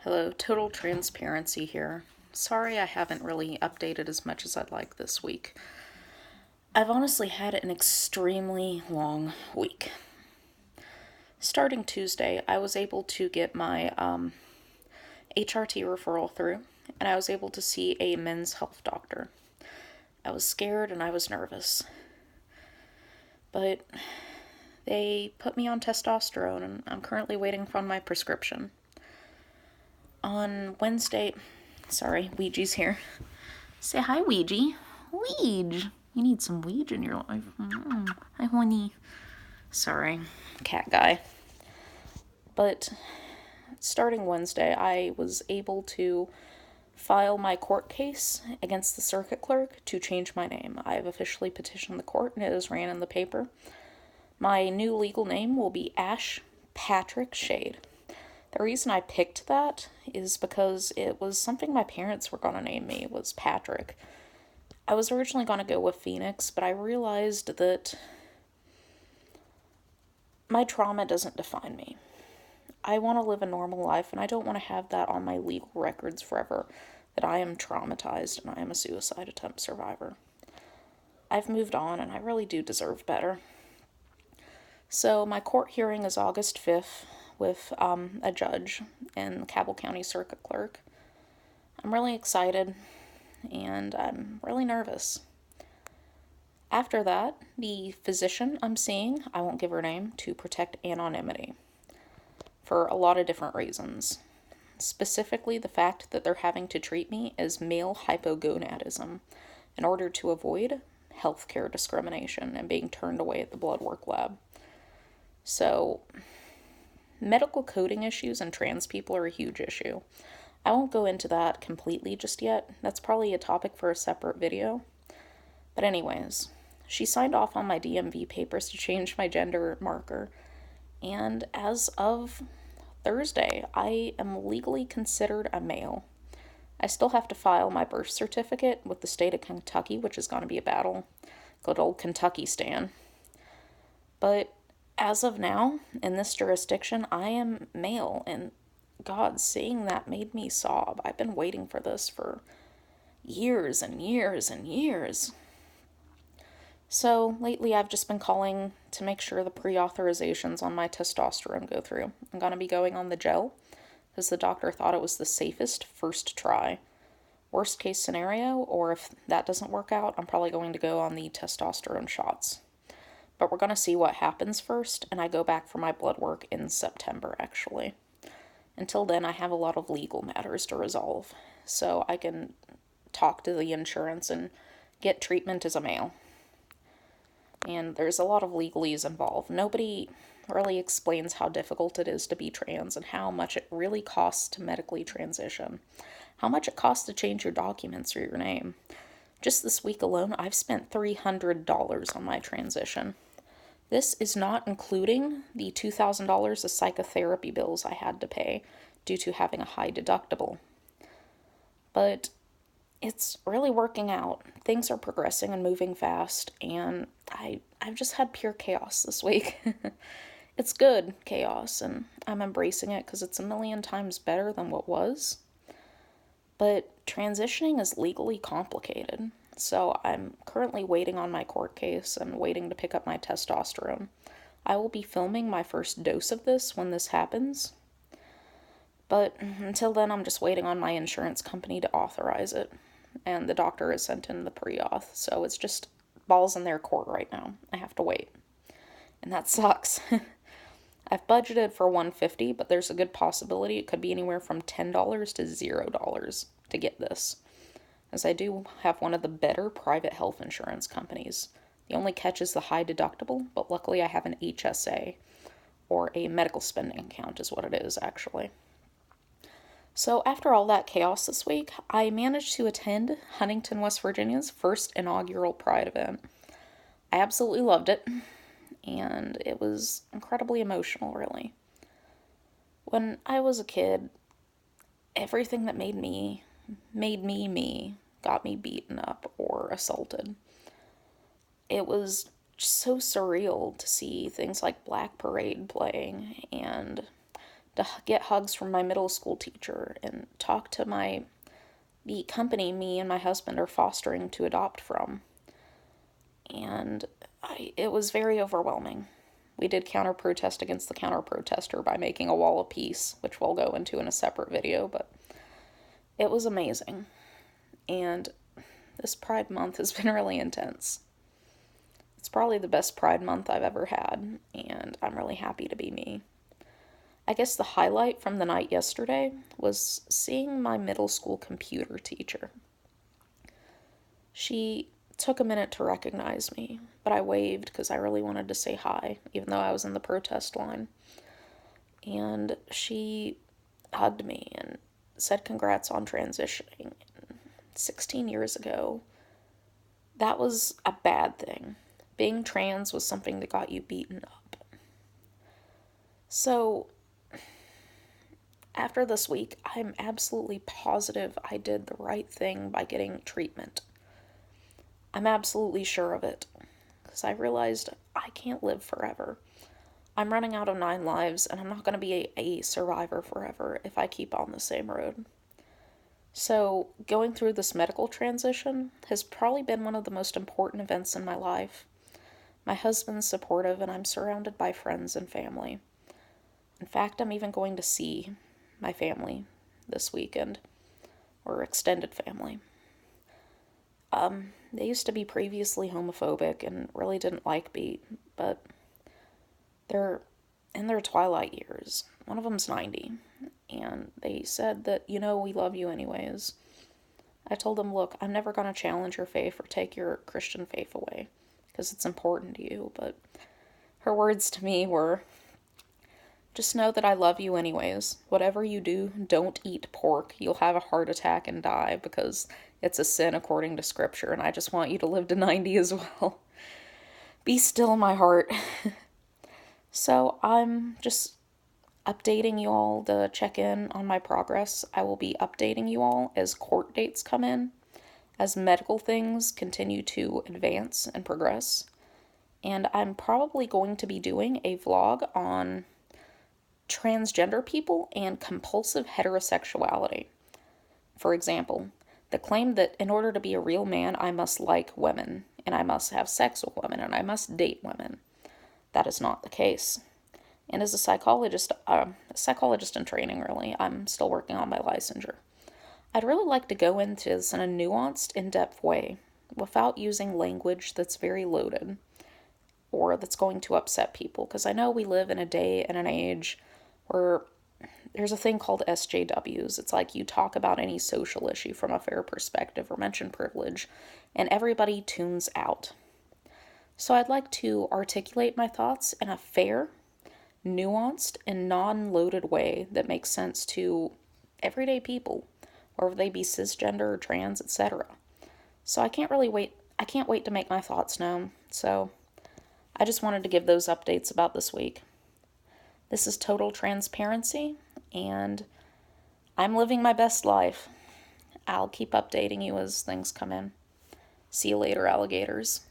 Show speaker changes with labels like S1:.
S1: Hello, total transparency here. Sorry I haven't really updated as much as I'd like this week. I've honestly had an extremely long week. Starting Tuesday, I was able to get my HRT referral through, and I was able to see a men's health doctor. I was scared and I was nervous. But they put me on testosterone, and I'm currently waiting for my prescription. On Wednesday, sorry, Ouija's here. Say hi, Ouija. Ouija. You need some Ouija in your life. Hi, honey. Sorry, cat guy. But starting Wednesday, I was able to file my court case against the circuit clerk to change my name. I have officially petitioned the court and it is ran in the paper. My new legal name will be Ash Patrick Shade. The reason I picked that is because it was something my parents were going to name me, was Patrick. I was originally going to go with Phoenix, but I realized that my trauma doesn't define me. I want to live a normal life, and I don't want to have that on my legal records forever, that I am traumatized and I am a suicide attempt survivor. I've moved on, and I really do deserve better. So my court hearing is August 5th with a judge and the Cabell County Circuit Clerk. I'm really excited, and I'm really nervous. After that, the physician I'm seeing, I won't give her name, to protect anonymity for a lot of different reasons. Specifically, the fact that they're having to treat me as male hypogonadism in order to avoid healthcare discrimination and being turned away at the blood work lab. So, medical coding issues and trans people are a huge issue. I won't go into that completely just yet. That's probably a topic for a separate video. But anyways, she signed off on my DMV papers to change my gender marker. And as of Thursday, I am legally considered a male. I still have to file my birth certificate with the state of Kentucky, which is going to be a battle. Good old Kentucky stan. But as of now, in this jurisdiction, I am male, and God, seeing that made me sob. I've been waiting for this for years and years and years. So lately I've just been calling to make sure the pre-authorizations on my testosterone go through. I'm going to be going on the gel because the doctor thought it was the safest first try. Worst case scenario, or if that doesn't work out, I'm probably going to go on the testosterone shots. But we're going to see what happens first, and I go back for my blood work in September, actually. Until then, I have a lot of legal matters to resolve, so I can talk to the insurance and get treatment as a male. And there's a lot of legalese involved. Nobody really explains how difficult it is to be trans and how much it really costs to medically transition. How much it costs to change your documents or your name. Just this week alone, I've spent $300 on my transition. This is not including the $2,000 of psychotherapy bills I had to pay due to having a high deductible. But it's really working out. Things are progressing and moving fast, and I've just had pure chaos this week. It's good chaos, and I'm embracing it because it's a million times better than what was. But transitioning is legally complicated, so I'm currently waiting on my court case and waiting to pick up my testosterone. I will be filming my first dose of this when this happens, but until then I'm just waiting on my insurance company to authorize it. And the doctor has sent in the pre-auth, so it's just balls in their court right now. I have to wait. And that sucks. I've budgeted for $150, but there's a good possibility it could be anywhere from $10 to $0 to get this, as I do have one of the better private health insurance companies. The only catch is the high deductible, but luckily I have an HSA, or a medical spending account is what it is, actually. So after all that chaos this week, I managed to attend Huntington, West Virginia's first inaugural Pride event. I absolutely loved it, and it was incredibly emotional, really. When I was a kid, everything that made me me got me beaten up or assaulted. It was so surreal to see things like Black Parade playing and to get hugs from my middle school teacher and talk to the company me and my husband are fostering to adopt from. And it was very overwhelming. We did counter protest against the counter protester by making a wall of peace, which we'll go into in a separate video, but it was amazing. And this Pride Month has been really intense. It's probably the best Pride Month I've ever had, and I'm really happy to be me. I guess the highlight from the night yesterday was seeing my middle school computer teacher. She took a minute to recognize me, but I waved because I really wanted to say hi, even though I was in the protest line. And she hugged me and said congrats on transitioning. 16 years ago, that was a bad thing. Being trans was something that got you beaten up. So, after this week, I'm absolutely positive I did the right thing by getting treatment. I'm absolutely sure of it, because I realized I can't live forever. I'm running out of 9 lives, and I'm not going to be a survivor forever if I keep on the same road. So, going through this medical transition has probably been one of the most important events in my life. My husband's supportive, and I'm surrounded by friends and family. In fact, I'm even going to see my family this weekend, or extended family. They used to be previously homophobic and really didn't like me, but they're in their twilight years. One of them's 90, and they said that, we love you anyways. I told them, look, I'm never going to challenge your faith or take your Christian faith away, because it's important to you, but her words to me were, just know that I love you anyways. Whatever you do, don't eat pork. You'll have a heart attack and die because it's a sin according to scripture, and I just want you to live to 90 as well. Be still, my heart. So I'm just updating you all to check in on my progress. I will be updating you all as court dates come in, as medical things continue to advance and progress. And I'm probably going to be doing a vlog on transgender people and compulsive heterosexuality. For example, the claim that in order to be a real man, I must like women, and I must have sex with women, and I must date women. That is not the case. And as a psychologist in training, really, I'm still working on my licensure. I'd really like to go into this in a nuanced, in-depth way, without using language that's very loaded, or that's going to upset people, because I know we live in a day and an age where there's a thing called SJWs. It's like you talk about any social issue from a fair perspective or mention privilege, and everybody tunes out. So I'd like to articulate my thoughts in a fair, nuanced, and non-loaded way that makes sense to everyday people, whether they be cisgender or trans, etc. So I can't wait to make my thoughts known. So I just wanted to give those updates about this week. This is total transparency, and I'm living my best life. I'll keep updating you as things come in. See you later, alligators.